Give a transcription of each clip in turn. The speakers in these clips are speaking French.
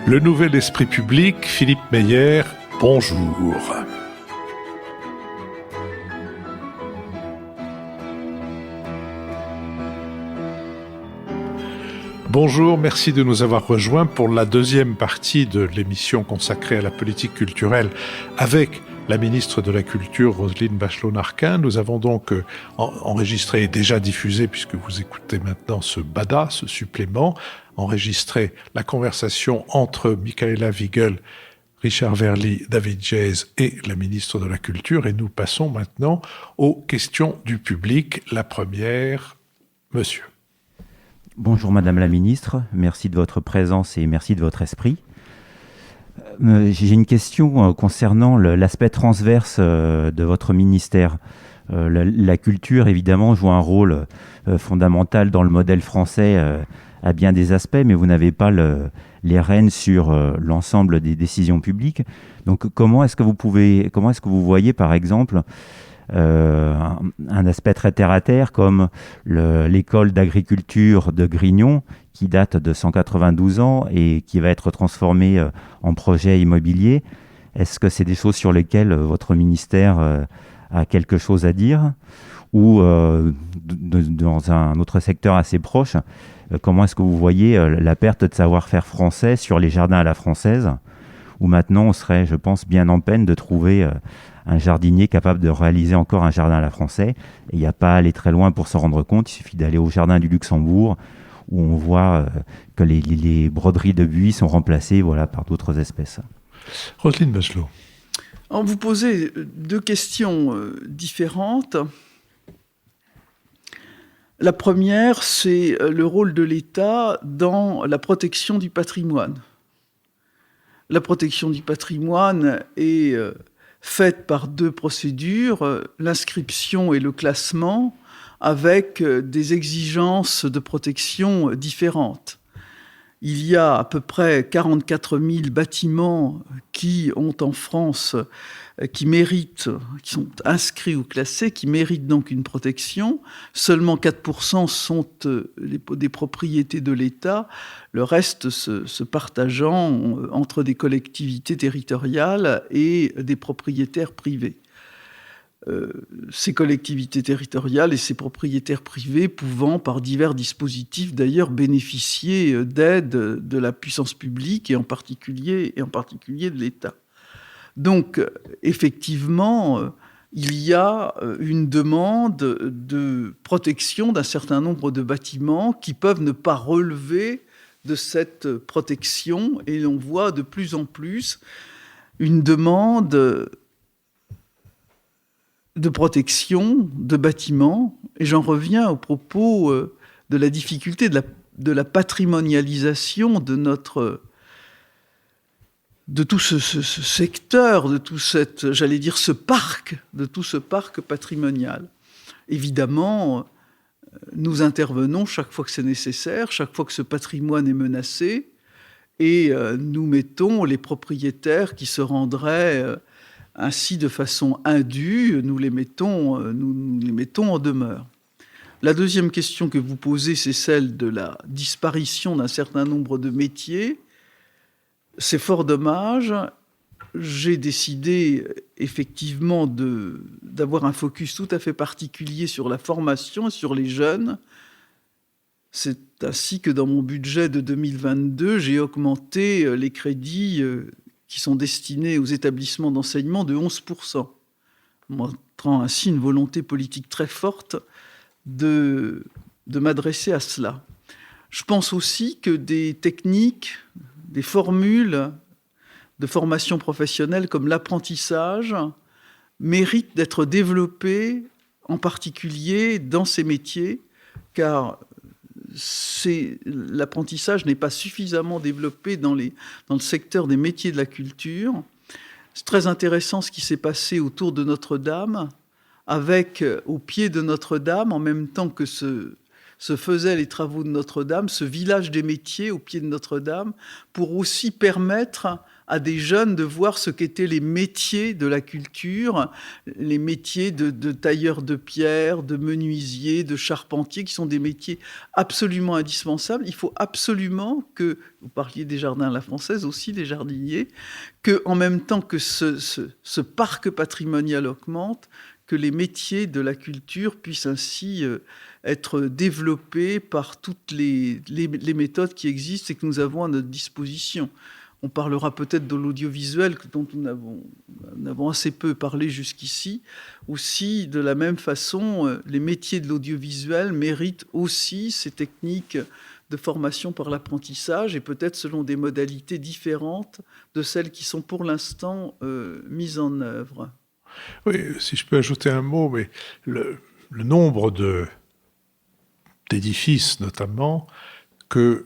Le nouvel esprit public, Philippe Meyer, bonjour. Bonjour, merci de nous avoir rejoints pour la deuxième partie de l'émission consacrée à la politique culturelle avec la ministre de la Culture, Roselyne Bachelot-Narquin. Nous avons donc enregistré et déjà diffusé, puisque vous écoutez maintenant ce BADA, ce supplément, enregistré la conversation entre Michaela Wiegel, Richard Verly, David Jayes et la ministre de la Culture. Et nous passons maintenant aux questions du public. La première, monsieur. Bonjour Madame la Ministre, merci de votre présence et merci de votre esprit. J'ai une question concernant l'aspect transverse de votre ministère. La culture, évidemment, joue un rôle fondamental dans le modèle français à bien des aspects, mais vous n'avez pas les rênes sur l'ensemble des décisions publiques. Donc, comment est-ce que vous voyez, par exemple, un aspect très terre-à-terre comme l'école d'agriculture de Grignon, qui date de 192 ans et qui va être transformée en projet immobilier. Est-ce que c'est des choses sur lesquelles votre ministère a quelque chose à dire? Ou dans un autre secteur assez proche, comment est-ce que vous voyez la perte de savoir-faire français sur les jardins à la française, où maintenant on serait, je pense, bien en peine de trouver un jardinier capable de réaliser encore un jardin à la française. Et il n'y a pas à aller très loin pour s'en rendre compte. Il suffit d'aller au jardin du Luxembourg, où on voit que les broderies de buis sont remplacées par d'autres espèces. Roselyne Bachelot. Alors, vous posez deux questions différentes. La première, c'est le rôle de l'État dans la protection du patrimoine. La protection du patrimoine est faite par deux procédures, l'inscription et le classement, avec des exigences de protection différentes. Il y a à peu près 44 000 bâtiments qui ont en France, qui sont inscrits ou classés, qui méritent donc une protection. Seulement 4% sont des propriétés de l'État, le reste se partageant entre des collectivités territoriales et des propriétaires privés. Ces collectivités territoriales et ces propriétaires privés pouvant, par divers dispositifs d'ailleurs, bénéficier d'aides de la puissance publique et en particulier de l'État. Donc, effectivement, il y a une demande de protection d'un certain nombre de bâtiments qui peuvent ne pas relever de cette protection, et on voit de plus en plus une demande de protection de bâtiments, et j'en reviens au propos de la difficulté de la patrimonialisation de tout ce secteur, de tout ce parc patrimonial. Évidemment, nous intervenons chaque fois que c'est nécessaire, chaque fois que ce patrimoine est menacé, et nous mettons les propriétaires qui se rendraient ainsi de façon indue, nous les mettons en demeure. La deuxième question que vous posez, c'est celle de la disparition d'un certain nombre de métiers. C'est fort dommage. J'ai décidé effectivement d'avoir un focus tout à fait particulier sur la formation et sur les jeunes. C'est ainsi que dans mon budget de 2022, j'ai augmenté les crédits qui sont destinés aux établissements d'enseignement de 11%, montrant ainsi une volonté politique très forte de m'adresser à cela. Je pense aussi que des techniques, des formules de formation professionnelle comme l'apprentissage méritent d'être développées, en particulier dans ces métiers, car l'apprentissage n'est pas suffisamment développé dans le secteur des métiers de la culture. C'est très intéressant ce qui s'est passé autour de Notre-Dame, avec au pied de Notre-Dame, en même temps que se faisaient les travaux de Notre-Dame, ce village des métiers au pied de Notre-Dame, pour aussi permettre à des jeunes de voir ce qu'étaient les métiers de la culture, les métiers de tailleurs de pierre, de menuisier, de charpentier, qui sont des métiers absolument indispensables. Il faut absolument que, vous parliez des jardins à la française aussi, des jardiniers, que en même temps que ce parc patrimonial augmente, que les métiers de la culture puissent ainsi être développés par toutes les méthodes qui existent et que nous avons à notre disposition. On parlera peut-être de l'audiovisuel, dont nous avons assez peu parlé jusqu'ici. Aussi, de la même façon, les métiers de l'audiovisuel méritent aussi ces techniques de formation par l'apprentissage, et peut-être selon des modalités différentes de celles qui sont pour l'instant mises en œuvre. Oui, si je peux ajouter un mot, mais le nombre d'édifices, notamment, dont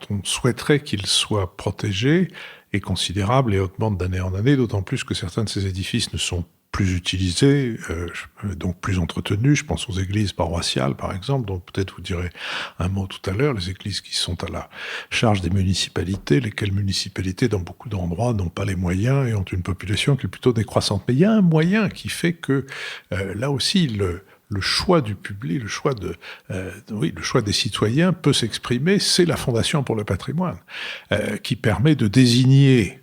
on souhaiterait qu'ils soient protégés est considérable et augmente d'année en année, d'autant plus que certains de ces édifices ne sont plus utilisés, donc plus entretenus. Je pense aux églises paroissiales, par exemple, dont peut-être vous direz un mot tout à l'heure, les églises qui sont à la charge des municipalités, lesquelles municipalités, dans beaucoup d'endroits, n'ont pas les moyens et ont une population qui est plutôt décroissante. Mais il y a un moyen qui fait que, là aussi, le choix du public, le choix des citoyens peut s'exprimer, c'est la Fondation pour le patrimoine, qui permet de désigner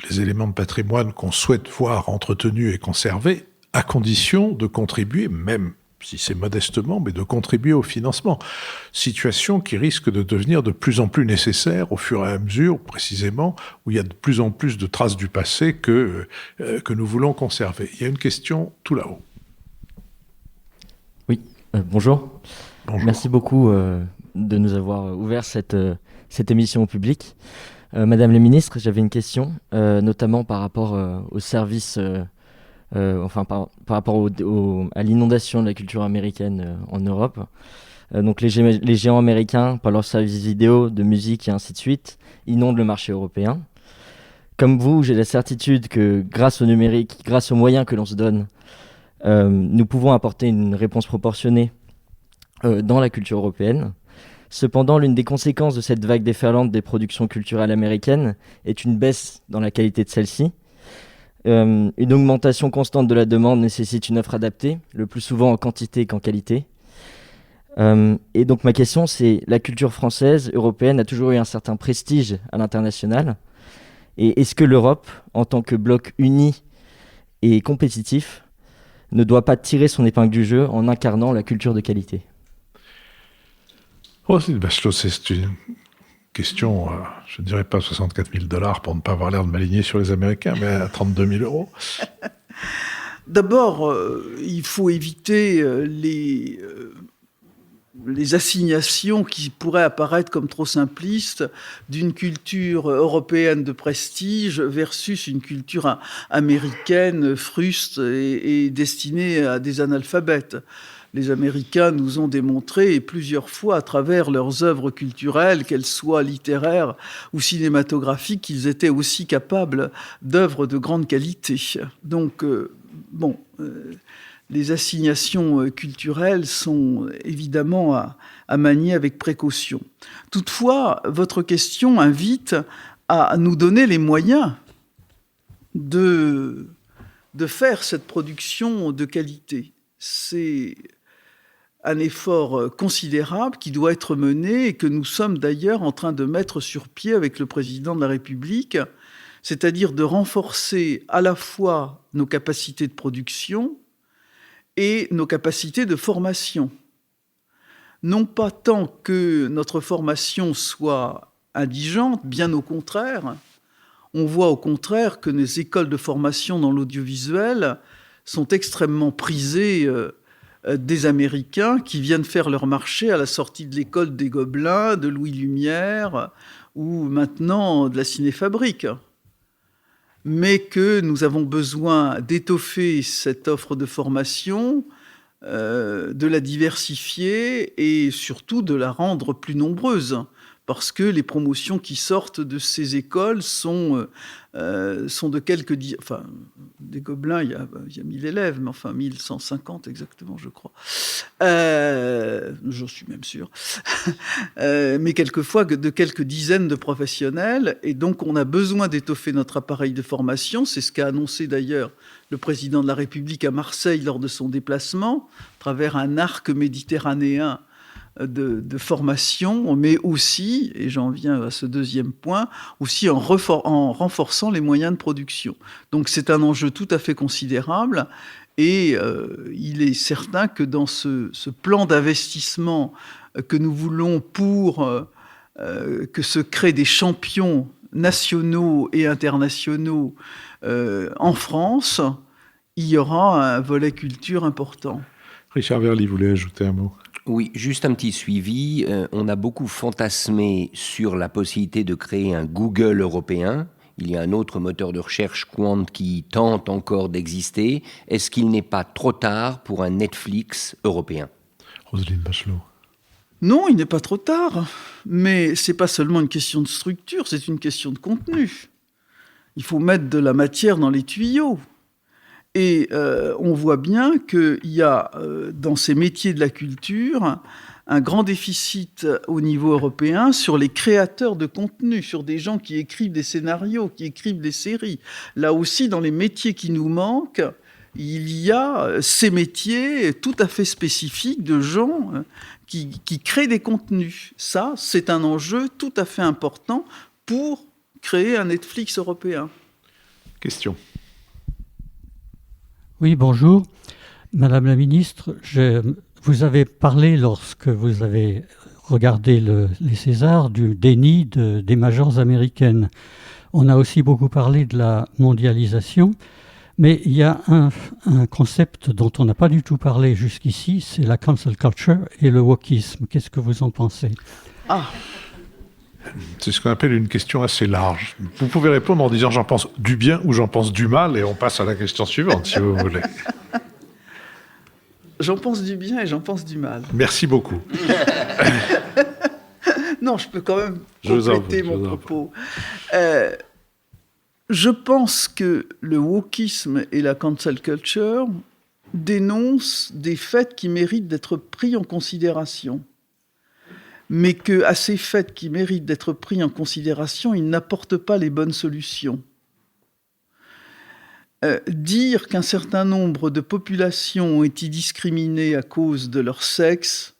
les éléments de patrimoine qu'on souhaite voir entretenus et conservés, à condition de contribuer, même si c'est modestement, mais de contribuer au financement. Situation qui risque de devenir de plus en plus nécessaire au fur et à mesure, précisément, où il y a de plus en plus de traces du passé que nous voulons conserver. Il y a une question tout là-haut. Bonjour. Bonjour. Merci beaucoup de nous avoir ouvert cette émission au public. Madame la ministre, j'avais une question, notamment par rapport au service, par rapport à l'inondation de la culture américaine en Europe. Donc les géants américains, par leurs services vidéo, de musique et ainsi de suite, inondent le marché européen. Comme vous, j'ai la certitude que grâce au numérique, grâce aux moyens que l'on se donne, nous pouvons apporter une réponse proportionnée dans la culture européenne. Cependant, l'une des conséquences de cette vague déferlante des productions culturelles américaines est une baisse dans la qualité de celle-ci. Une augmentation constante de la demande nécessite une offre adaptée, le plus souvent en quantité qu'en qualité. Et donc ma question, c'est: la culture française, européenne, a toujours eu un certain prestige à l'international. Et est-ce que l'Europe, en tant que bloc uni et compétitif, ne doit pas tirer son épingle du jeu en incarnant la culture de qualité? Roselyne Bachelot, c'est une question, je ne dirais pas 64 000 $ pour ne pas avoir l'air de m'aligner sur les Américains, mais à 32 000 €. D'abord, il faut éviter les assignations qui pourraient apparaître comme trop simplistes d'une culture européenne de prestige versus une culture américaine fruste et destinée à des analphabètes. Les Américains nous ont démontré plusieurs fois à travers leurs œuvres culturelles, qu'elles soient littéraires ou cinématographiques, qu'ils étaient aussi capables d'œuvres de grande qualité. Donc, les assignations culturelles sont évidemment à manier avec précaution. Toutefois, votre question invite à nous donner les moyens de faire cette production de qualité. C'est un effort considérable qui doit être mené et que nous sommes d'ailleurs en train de mettre sur pied avec le président de la République, c'est-à-dire de renforcer à la fois nos capacités de production et nos capacités de formation. Non pas tant que notre formation soit indigente, bien au contraire. On voit au contraire que les écoles de formation dans l'audiovisuel sont extrêmement prisées des Américains qui viennent faire leur marché à la sortie de l'école des Gobelins, de Louis Lumière ou maintenant de la Cinéfabrique. Mais que nous avons besoin d'étoffer cette offre de formation, de la diversifier et surtout de la rendre plus nombreuse. parce que les promotions qui sortent de ces écoles sont de quelques... Enfin, des Gobelins, il y a 1000 élèves, mais enfin 1150 exactement, je crois. J'en suis même sûr. Mais quelquefois de quelques dizaines de professionnels. Et donc, on a besoin d'étoffer notre appareil de formation. C'est ce qu'a annoncé d'ailleurs le président de la République à Marseille lors de son déplacement, à travers un arc méditerranéen de formation, mais aussi, et j'en viens à ce deuxième point, aussi en renforçant les moyens de production. Donc c'est un enjeu tout à fait considérable, et il est certain que dans ce plan d'investissement que nous voulons pour que se créent des champions nationaux et internationaux en France, il y aura un volet culture important. Richard Verly voulait ajouter un mot. Oui, juste un petit suivi. On a beaucoup fantasmé sur la possibilité de créer un Google européen. Il y a un autre moteur de recherche, Quant, qui tente encore d'exister. Est-ce qu'il n'est pas trop tard pour un Netflix européen ? Roselyne Bachelot. Non, il n'est pas trop tard. Mais ce n'est pas seulement une question de structure, c'est une question de contenu. Il faut mettre de la matière dans les tuyaux. Et on voit bien qu'il y a dans ces métiers de la culture un grand déficit au niveau européen sur les créateurs de contenu, sur des gens qui écrivent des scénarios, qui écrivent des séries. Là aussi, dans les métiers qui nous manquent, il y a ces métiers tout à fait spécifiques de gens qui créent des contenus. Ça, c'est un enjeu tout à fait important pour créer un Netflix européen. Question. Oui, bonjour. Madame la ministre, vous avez parlé, lorsque vous avez regardé les Césars, du déni des majors américaines. On a aussi beaucoup parlé de la mondialisation, mais il y a un concept dont on n'a pas du tout parlé jusqu'ici, c'est la cancel culture et le wokisme. Qu'est-ce que vous en pensez ? C'est ce qu'on appelle une question assez large. Vous pouvez répondre en disant « j'en pense du bien » ou « j'en pense du mal » et on passe à la question suivante, si vous voulez. J'en pense du bien et j'en pense du mal. Merci beaucoup. Non, je peux quand même compléter mon propos. Je pense que le wokisme et la cancel culture dénoncent des faits qui méritent d'être pris en considération. Mais qu'à ces faits qui méritent d'être pris en considération, ils n'apportent pas les bonnes solutions. Dire qu'un certain nombre de populations ont été discriminées à cause de leur sexe,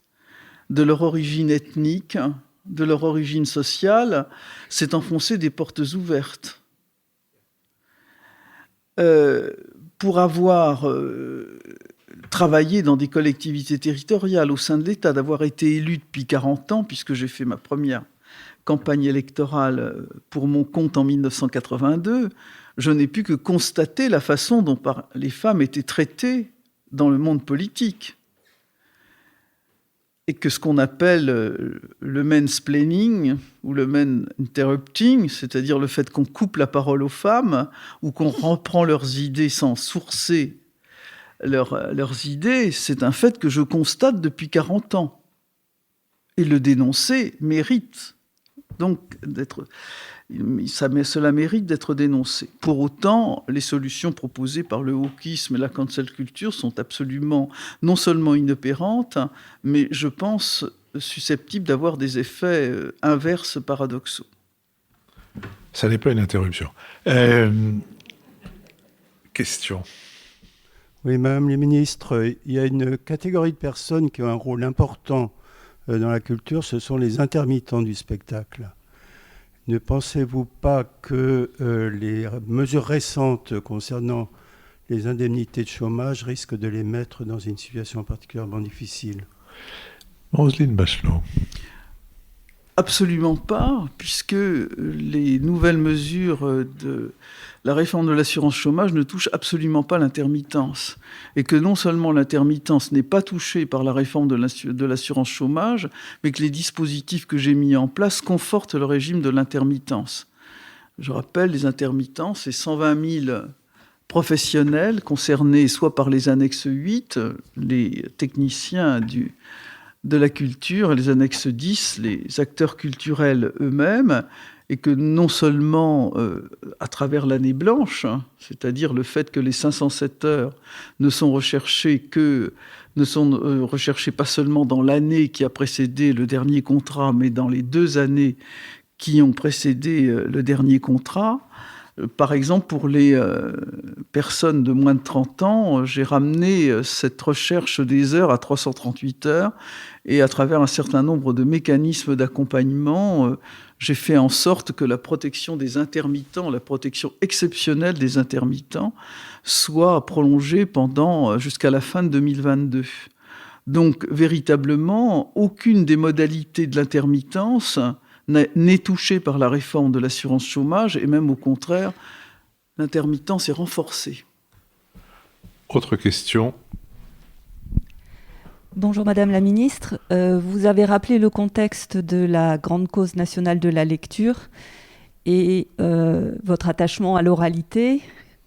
de leur origine ethnique, de leur origine sociale, c'est enfoncer des portes ouvertes. Pour avoir travaillé dans des collectivités territoriales au sein de l'État, d'avoir été élu depuis 40 ans, puisque j'ai fait ma première campagne électorale pour mon compte en 1982, je n'ai pu que constater la façon dont les femmes étaient traitées dans le monde politique. Et que ce qu'on appelle le mansplaining ou le man-interrupting, c'est-à-dire le fait qu'on coupe la parole aux femmes ou qu'on reprend leurs idées sans sourcer leurs idées, c'est un fait que je constate depuis 40 ans. Et le dénoncer mérite donc cela mérite d'être dénoncé. Pour autant, les solutions proposées par le wokisme et la cancel culture sont absolument non seulement inopérantes, mais je pense susceptibles d'avoir des effets inverses paradoxaux. Ça n'est pas une interruption. Question. Oui, Madame la Ministre, il y a une catégorie de personnes qui ont un rôle important dans la culture, ce sont les intermittents du spectacle. Ne pensez-vous pas que les mesures récentes concernant les indemnités de chômage risquent de les mettre dans une situation particulièrement difficile ? Roselyne Bachelot. Absolument pas, puisque les nouvelles mesures de la réforme de l'assurance chômage ne touchent absolument pas l'intermittence. Et que non seulement l'intermittence n'est pas touchée par la réforme de l'assurance chômage, mais que les dispositifs que j'ai mis en place confortent le régime de l'intermittence. Je rappelle, les intermittents, c'est 120 000 professionnels concernés soit par les annexes 8, les techniciens de la culture, et les annexes 10, les acteurs culturels eux-mêmes, et que non seulement à travers l'année blanche, hein, c'est-à-dire le fait que les 507 heures ne sont recherchées pas seulement dans l'année qui a précédé le dernier contrat, mais dans les 2 années qui ont précédé le dernier contrat. Par exemple, pour les personnes de moins de 30 ans, j'ai ramené cette recherche des heures à 338 heures, et à travers un certain nombre de mécanismes d'accompagnement, j'ai fait en sorte que la protection des intermittents, la protection exceptionnelle des intermittents, soit prolongée jusqu'à la fin de 2022. Donc, véritablement, aucune des modalités de l'intermittence n'est touchée par la réforme de l'assurance chômage, et même au contraire, l'intermittence est renforcée. Autre question. Bonjour Madame la Ministre. Vous avez rappelé le contexte de la grande cause nationale de la lecture et votre attachement à l'oralité,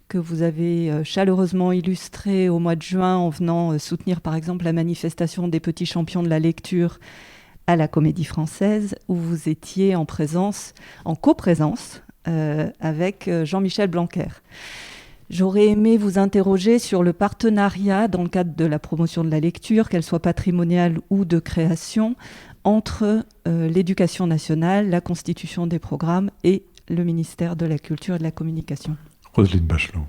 que vous avez chaleureusement illustré au mois de juin en venant soutenir par exemple la manifestation des petits champions de la lecture à la Comédie Française, où vous étiez en coprésence avec Jean-Michel Blanquer. J'aurais aimé vous interroger sur le partenariat dans le cadre de la promotion de la lecture, qu'elle soit patrimoniale ou de création, entre l'éducation nationale, la constitution des programmes et le ministère de la Culture et de la Communication. Roselyne Bachelot.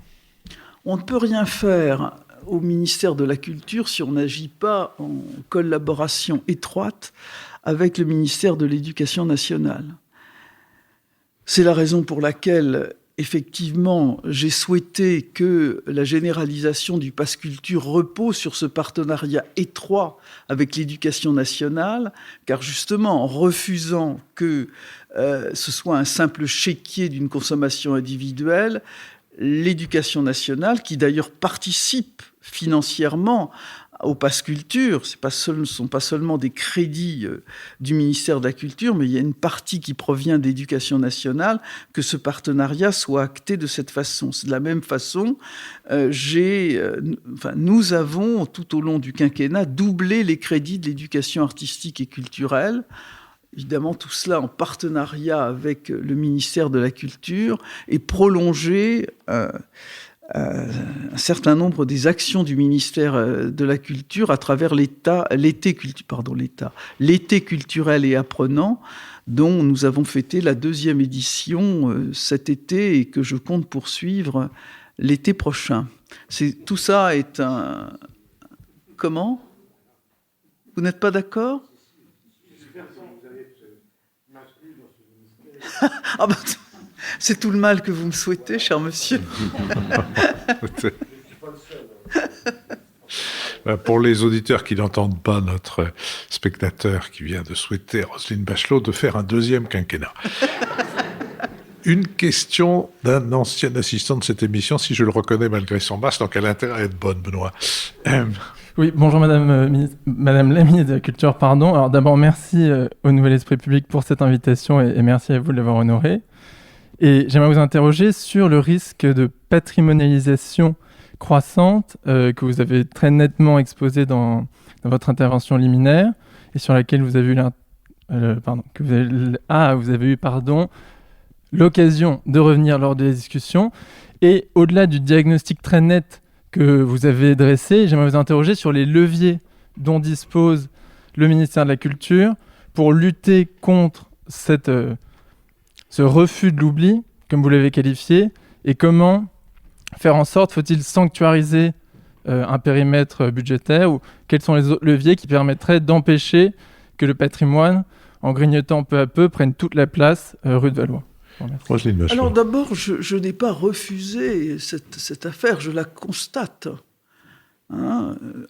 On ne peut rien faire au ministère de la Culture si on n'agit pas en collaboration étroite avec le ministère de l'Éducation nationale. C'est la raison pour laquelle, effectivement, j'ai souhaité que la généralisation du pass culture repose sur ce partenariat étroit avec l'Éducation nationale, car justement, en refusant que ce soit un simple chéquier d'une consommation individuelle, l'Éducation nationale, qui d'ailleurs participe financièrement au pass culture, ce ne sont pas seulement des crédits du ministère de la Culture, mais il y a une partie qui provient de l'Éducation nationale, que ce partenariat soit acté de cette façon. De la même façon, nous avons, tout au long du quinquennat, doublé les crédits de l'éducation artistique et culturelle. Évidemment, tout cela en partenariat avec le ministère de la Culture, et prolongé un certain nombre des actions du ministère de la Culture à travers l'été culturel et apprenant, dont nous avons fêté la 2e édition cet été, et que je compte poursuivre l'été prochain. Tout ça est un... Comment ? Vous n'êtes pas d'accord ? Ah ben, c'est tout le mal que vous me souhaitez, cher monsieur. Pour les auditeurs qui n'entendent pas notre spectateur qui vient de souhaiter à Roselyne Bachelot de faire un 2e quinquennat. Une question d'un ancien assistant de cette émission, si je le reconnais malgré son masque, donc elle a intérêt à être bonne, Benoît. Oui, bonjour Madame la ministre de la Culture, pardon. Alors d'abord, merci au Nouvel Esprit Public pour cette invitation, et merci à vous de l'avoir honorée. Et j'aimerais vous interroger sur le risque de patrimonialisation croissante que vous avez très nettement exposé dans votre intervention liminaire, et sur laquelle vous avez eu l'occasion de revenir lors des discussions. Et au-delà du diagnostic très net que vous avez dressé, j'aimerais vous interroger sur les leviers dont dispose le ministère de la Culture pour lutter contre ce refus de l'oubli, comme vous l'avez qualifié, et comment faire en sorte, faut-il sanctuariser un périmètre budgétaire, ou quels sont les autres leviers qui permettraient d'empêcher que le patrimoine, en grignotant peu à peu, prenne toute la place rue de Valois. Alors d'abord, je n'ai pas refusé cette affaire, je la constate.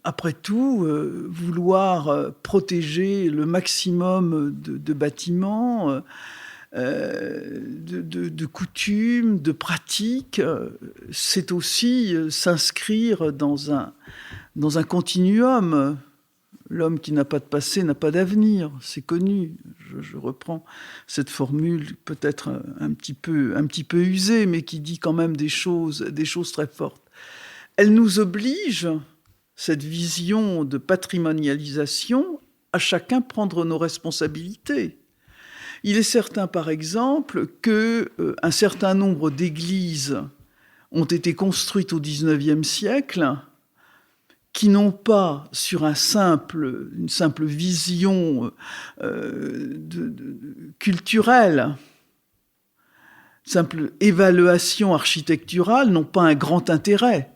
Après tout, vouloir protéger le maximum de bâtiments, de coutumes, de pratiques, c'est aussi s'inscrire dans un continuum. L'homme qui n'a pas de passé n'a pas d'avenir, c'est connu. Je reprends cette formule peut-être un petit peu usée, mais qui dit quand même des choses très fortes. Elle nous oblige, cette vision de patrimonialisation, à chacun prendre nos responsabilités. Il est certain, par exemple, qu'un certain nombre d'églises ont été construites au XIXe siècle qui n'ont pas, sur une simple vision culturelle, simple évaluation architecturale, n'ont pas un grand intérêt.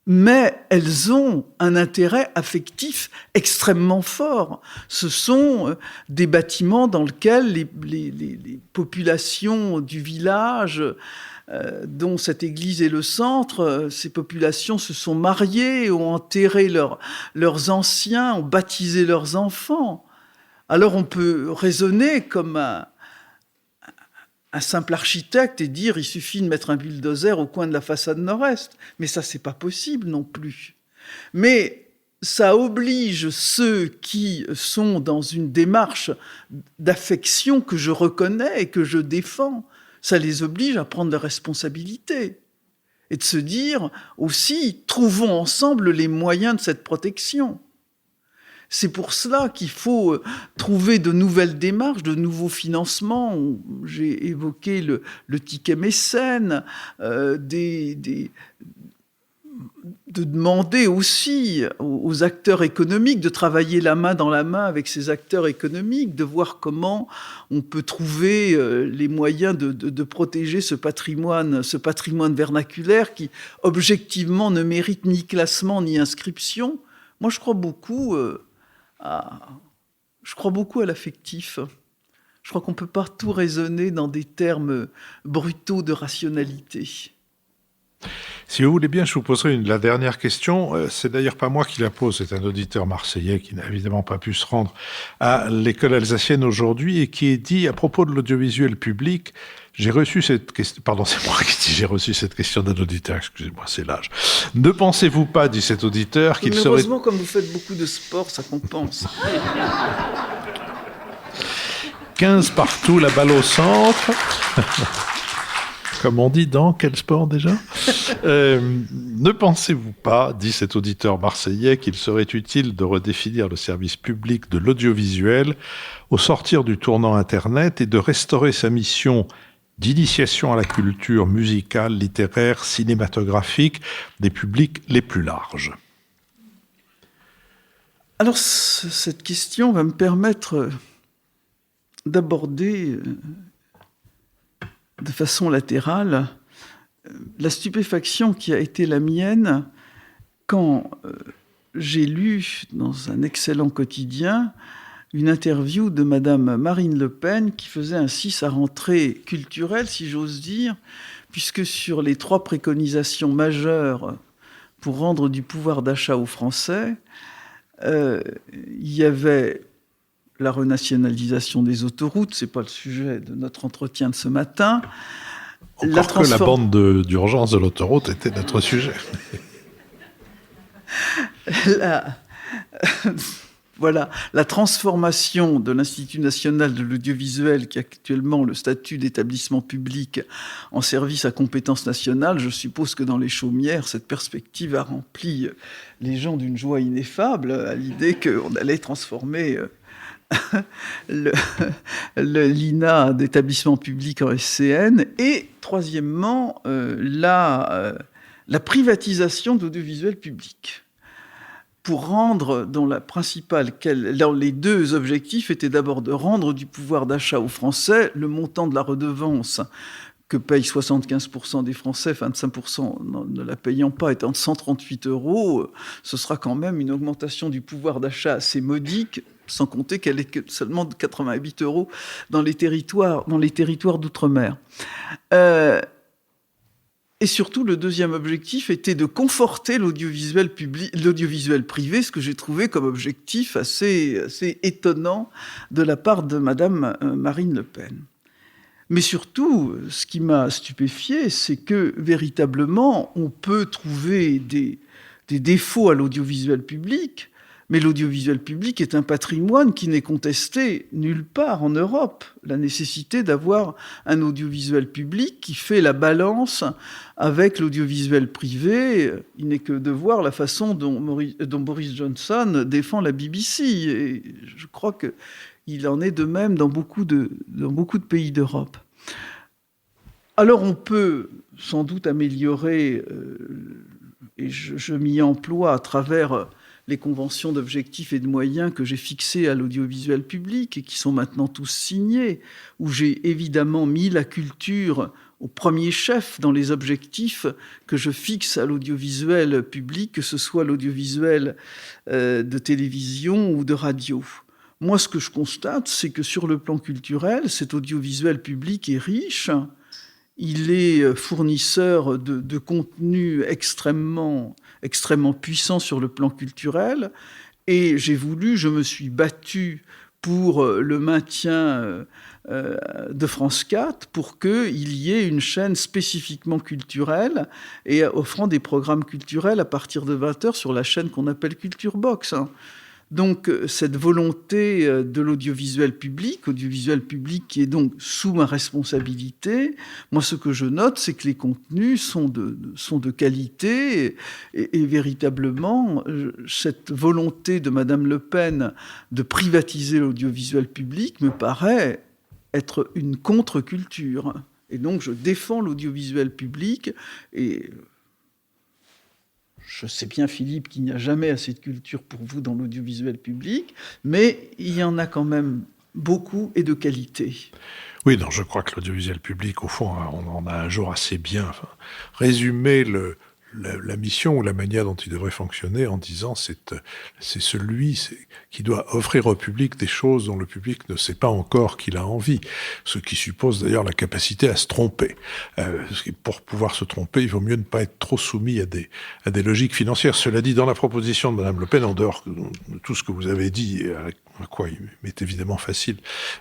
Mais elles ont un intérêt affectif extrêmement fort. Ce sont des bâtiments dans lesquels les populations du village, dont cette église est le centre, ces populations se sont mariées, ont enterré leurs anciens, ont baptisé leurs enfants. Alors on peut raisonner comme un simple architecte et dire il suffit de mettre un bulldozer au coin de la façade nord-est. Mais ça, c'est pas possible non plus. Mais ça oblige ceux qui sont dans une démarche d'affection que je reconnais et que je défends, ça les oblige à prendre des responsabilités et de se dire aussi, trouvons ensemble les moyens de cette protection. C'est pour cela qu'il faut trouver de nouvelles démarches, de nouveaux financements. J'ai évoqué le ticket mécène, de demander aussi aux acteurs économiques de travailler la main dans la main avec ces acteurs économiques, de voir comment on peut trouver les moyens de protéger ce patrimoine vernaculaire qui, objectivement, ne mérite ni classement ni inscription. Moi, je crois beaucoup à l'affectif. Je crois qu'on ne peut pas tout raisonner dans des termes brutaux de rationalité. Si vous voulez bien, je vous poserai la dernière question. C'est d'ailleurs pas moi qui la pose, c'est un auditeur marseillais qui n'a évidemment pas pu se rendre à l'école alsacienne aujourd'hui et qui est dit à propos de l'audiovisuel public. J'ai reçu cette question. Pardon, c'est moi qui dis j'ai reçu cette question d'un auditeur. Excusez-moi, c'est l'âge. Ne pensez-vous pas, dit cet auditeur, qu'il serait... Heureusement, comme vous faites beaucoup de sport, ça compense. 15 partout, la balle au centre. Comme on dit dans quel sport déjà ? Ne pensez-vous pas, dit cet auditeur marseillais, qu'il serait utile de redéfinir le service public de l'audiovisuel au sortir du tournant Internet et de restaurer sa mission d'initiation à la culture musicale, littéraire, cinématographique des publics les plus larges ? Alors, cette question va me permettre d'aborder de façon latérale la stupéfaction qui a été la mienne quand j'ai lu dans un excellent quotidien une interview de Madame Marine Le Pen qui faisait ainsi sa rentrée culturelle, si j'ose dire, puisque sur les 3 préconisations majeures pour rendre du pouvoir d'achat aux Français, il y avait la renationalisation des autoroutes, c'est pas le sujet de notre entretien de ce matin. Encore que la bande d'urgence de l'autoroute était notre sujet. Voilà, la transformation de l'Institut national de l'audiovisuel, qui a actuellement le statut d'établissement public en service à compétence nationale. Je suppose que dans les Chaumières, cette perspective a rempli les gens d'une joie ineffable à l'idée qu'on allait transformer l'INA d'établissement public en SCN. Et troisièmement, la privatisation de l'audiovisuel public. Pour rendre, dont les 2 objectifs étaient d'abord de rendre du pouvoir d'achat aux Français, le montant de la redevance que payent 75% des Français, 25% ne la payant pas, étant de 138 €, ce sera quand même une augmentation du pouvoir d'achat assez modique, sans compter qu'elle est seulement de 88 € dans les territoires d'outre-mer. Et surtout, le deuxième objectif était de conforter l'audiovisuel privé, ce que j'ai trouvé comme objectif assez étonnant de la part de Madame Marine Le Pen. Mais surtout, ce qui m'a stupéfié, c'est que véritablement, on peut trouver des défauts à l'audiovisuel public, Mais l'audiovisuel public est un patrimoine qui n'est contesté nulle part en Europe. La nécessité d'avoir un audiovisuel public qui fait la balance avec l'audiovisuel privé, il n'est que de voir la façon dont Boris Johnson défend la BBC. Et je crois qu'il en est de même dans beaucoup de pays d'Europe. Alors on peut sans doute améliorer, et je m'y emploie à travers les conventions d'objectifs et de moyens que j'ai fixées à l'audiovisuel public et qui sont maintenant tous signés, où j'ai évidemment mis la culture au premier chef dans les objectifs que je fixe à l'audiovisuel public, que ce soit l'audiovisuel de télévision ou de radio. Moi, ce que je constate, c'est que sur le plan culturel, cet audiovisuel public est riche. Il est fournisseur de contenus extrêmement puissants sur le plan culturel. Et je me suis battu pour le maintien de France 4, pour qu'il y ait une chaîne spécifiquement culturelle et offrant des programmes culturels à partir de 20h sur la chaîne qu'on appelle Culture Box. Donc cette volonté de l'audiovisuel public qui est donc sous ma responsabilité, moi ce que je note, c'est que les contenus sont de qualité et véritablement cette volonté de Madame Le Pen de privatiser l'audiovisuel public me paraît être une contre-culture. Et donc je défends l'audiovisuel public et... Je sais bien, Philippe, qu'il n'y a jamais assez de culture pour vous dans l'audiovisuel public, mais il y en a quand même beaucoup et de qualité. Oui, non, je crois que l'audiovisuel public, au fond, on en a un jour assez bien résumé la mission ou la manière dont il devrait fonctionner en disant c'est celui qui doit offrir au public des choses dont le public ne sait pas encore qu'il a envie, ce qui suppose d'ailleurs la capacité à se tromper. Pour pouvoir se tromper, il vaut mieux ne pas être trop soumis à des logiques financières. Cela dit, dans la proposition de Mme Le Pen, en dehors de tout ce que vous avez dit, à quoi il m'est évidemment facile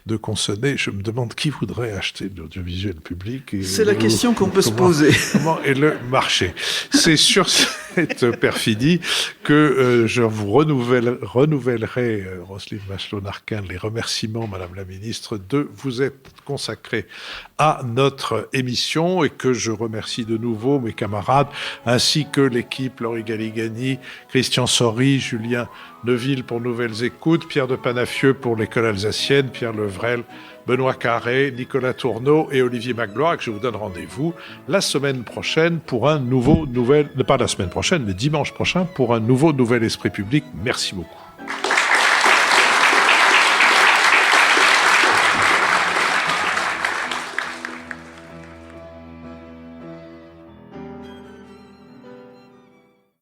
de consonner, je me demande qui voudrait acheter de l'audiovisuel public. C'est la question qu'on peut se poser. Comment est le marché ? C'est sur cette perfidie que je vous renouvellerai, Roselyne Bachelot-Narquin, les remerciements, Madame la Ministre, de vous être consacrée à notre émission et que je remercie de nouveau mes camarades ainsi que l'équipe, Laurie Galigani, Christian Sory, Julien Neuville pour Nouvelles Écoutes, Pierre de Panafieux pour l'École alsacienne, Pierre Levrel, Benoît Carré, Nicolas Tourneau et Olivier Magloire, que je vous donne rendez-vous la semaine prochaine pour un nouveau Nouvel... Pas la semaine prochaine, le dimanche prochain, pour un nouveau Nouvel Esprit Public. Merci beaucoup.